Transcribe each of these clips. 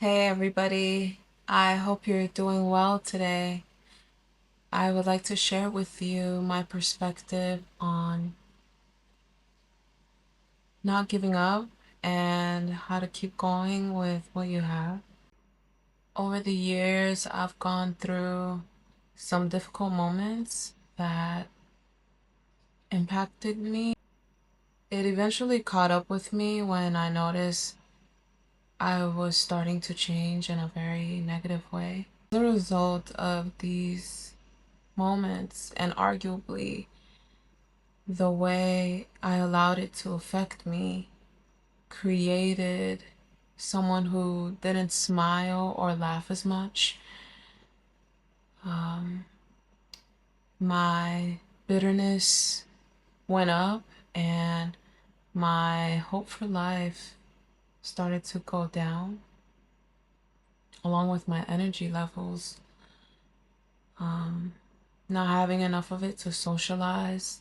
Hey everybody, I hope you're doing well today. I would like to share with you my perspective on not giving up and how to keep going with what you have. Over the years, I've gone through some difficult moments that impacted me. It eventually caught up with me when I noticed I was starting to change in a very negative way. As a result of these moments, and arguably the way I allowed it to affect me created someone who didn't smile or laugh as much. My bitterness went up and my hope for life started to go down, along with my energy levels. Not having enough of it to socialize.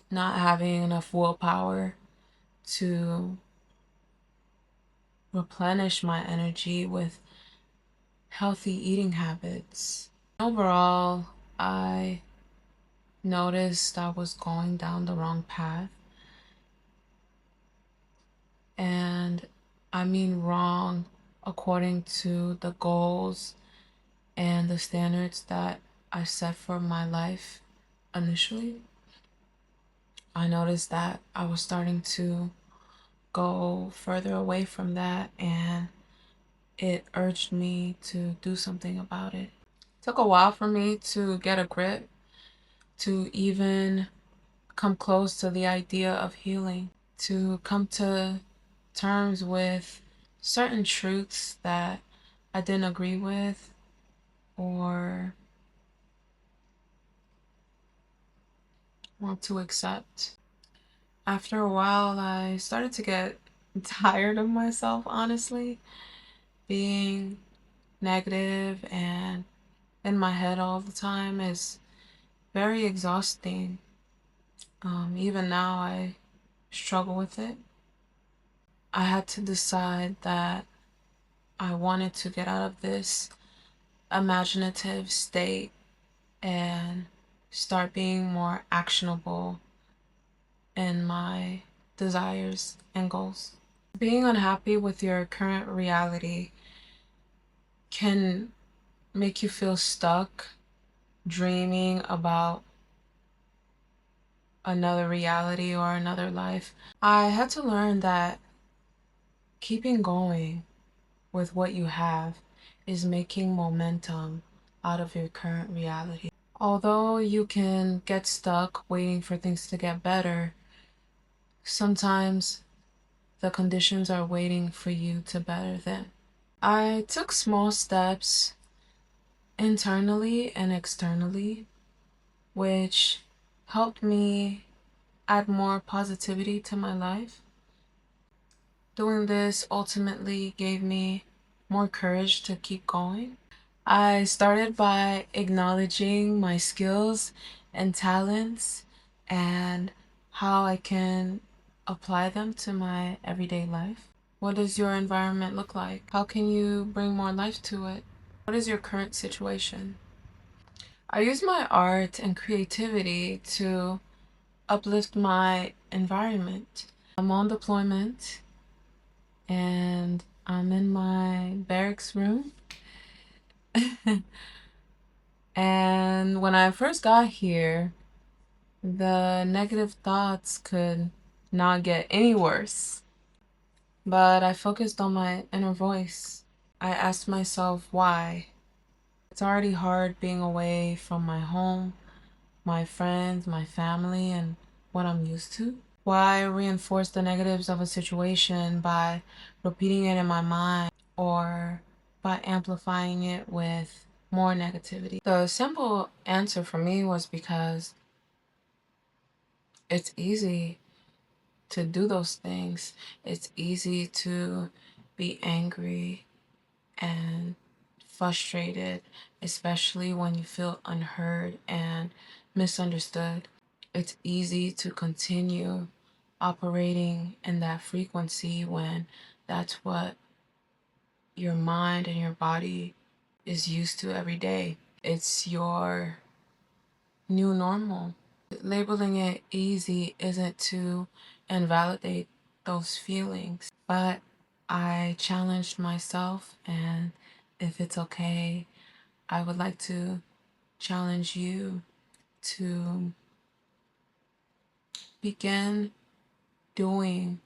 Not having enough willpower to replenish my energy with healthy eating habits. Overall, I noticed I was going down the wrong path. And I mean wrong according to the goals and the standards that I set for my life initially. I noticed that I was starting to go further away from that, and it urged me to do something about it. It took a while for me to get a grip, to even come close to the idea of healing, to come to terms with certain truths that I didn't agree with or want to accept. After a while, I started to get tired of myself, honestly, being negative and in my head all the time is very exhausting. Even now, I struggle with it. I had to decide that I wanted to get out of this imaginative state and start being more actionable in my desires and goals. Being unhappy with your current reality can make you feel stuck dreaming about another reality or another life. I had to learn that keeping going with what you have is making momentum out of your current reality. Although you can get stuck waiting for things to get better, sometimes the conditions are waiting for you to better them. I took small steps internally and externally, which helped me add more positivity to my life. Doing this ultimately gave me more courage to keep going. I started by acknowledging my skills and talents and how I can apply them to my everyday life. What does your environment look like? How can you bring more life to it? What is your current situation? I use my art and creativity to uplift my environment. I'm on deployment and I'm in my barracks room. And when I first got here, the negative thoughts could not get any worse. But I focused on my inner voice. I asked myself why. It's already hard being away from my home, my friends, my family, and what I'm used to. Why reinforce the negatives of a situation by repeating it in my mind or by amplifying it with more negativity? The simple answer for me was because it's easy to do those things. It's easy to be angry and frustrated, especially when you feel unheard and misunderstood. it's easy to continue operating in that frequency when that's what your mind and your body is used to every day. It's your new normal. Labeling it easy isn't to invalidate those feelings, but I challenged myself, and if it's okay, I would like to challenge you to begin doing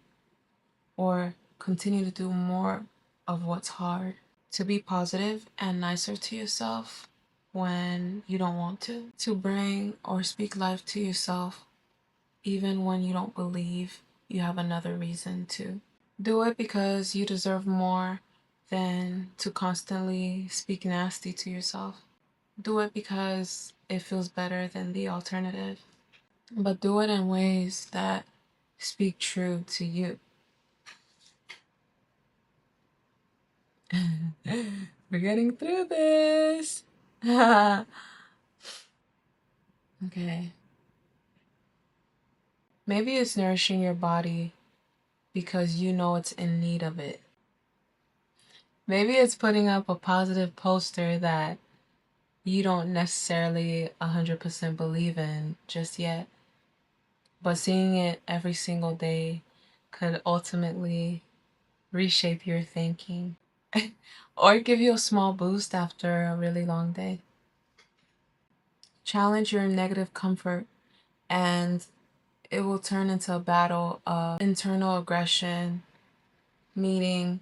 or continue to do more of what's hard. To be positive and nicer to yourself when you don't want to. To bring or speak life to yourself even when you don't believe you have another reason to. Do it because you deserve more than to constantly speak nasty to yourself. Do it because it feels better than the alternative. But do it in ways that speak true to you. We're getting through this. Okay. Maybe it's nourishing your body because you know it's in need of it. Maybe it's putting up a positive poster that you don't necessarily 100% believe in just yet, but seeing it every single day could ultimately reshape your thinking or give you a small boost after a really long day. Challenge your negative comfort, and it will turn into a battle of internal aggression meeting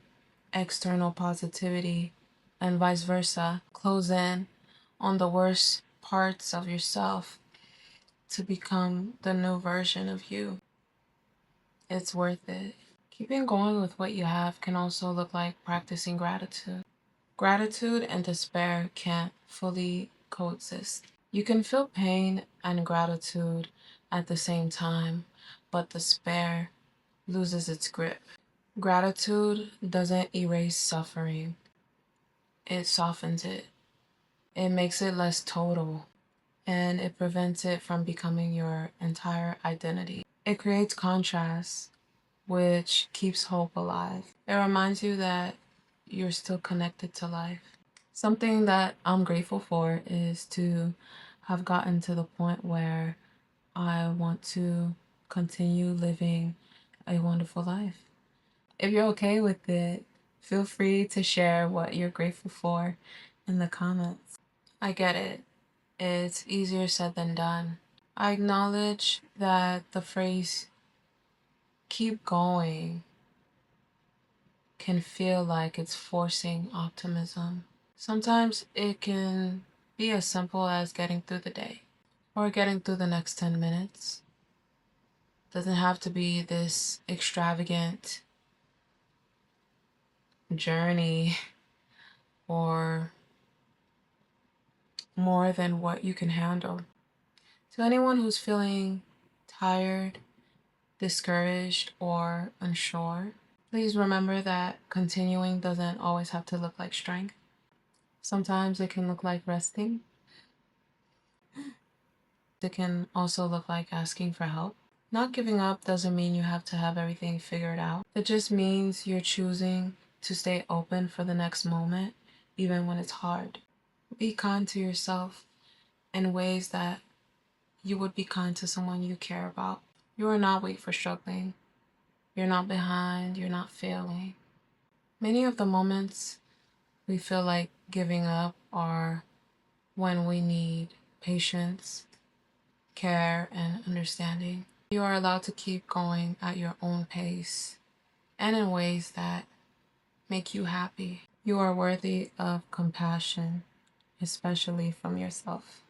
external positivity, and vice versa. Close in on the worst parts of yourself to become the new version of you. It's worth it. Keeping going with what you have can also look like practicing gratitude. Gratitude and despair can't fully coexist. You can feel pain and gratitude at the same time, but despair loses its grip. Gratitude doesn't erase suffering, it softens it. It makes it less total, and it prevents it from becoming your entire identity. It creates contrast, which keeps hope alive. It reminds you that you're still connected to life. Something that I'm grateful for is to have gotten to the point where I want to continue living a wonderful life. If you're okay with it, feel free to share what you're grateful for in the comments. I get it. It's easier said than done. I acknowledge that the phrase keep going can feel like it's forcing optimism. Sometimes it can be as simple as getting through the day or getting through the next 10 minutes. Doesn't have to be this extravagant journey or more than what you can handle. To anyone who's feeling tired, discouraged, or unsure, please remember that continuing doesn't always have to look like strength. Sometimes it can look like resting. It can also look like asking for help. Not giving up doesn't mean you have to have everything figured out. It just means you're choosing to stay open for the next moment, even when it's hard. Be kind to yourself in ways that you would be kind to someone you care about. You are not weak for struggling. You're not behind. You're not failing. Many of the moments we feel like giving up are when we need patience, care, and understanding. You are allowed to keep going at your own pace and in ways that make you happy. You are worthy of compassion, especially from yourself.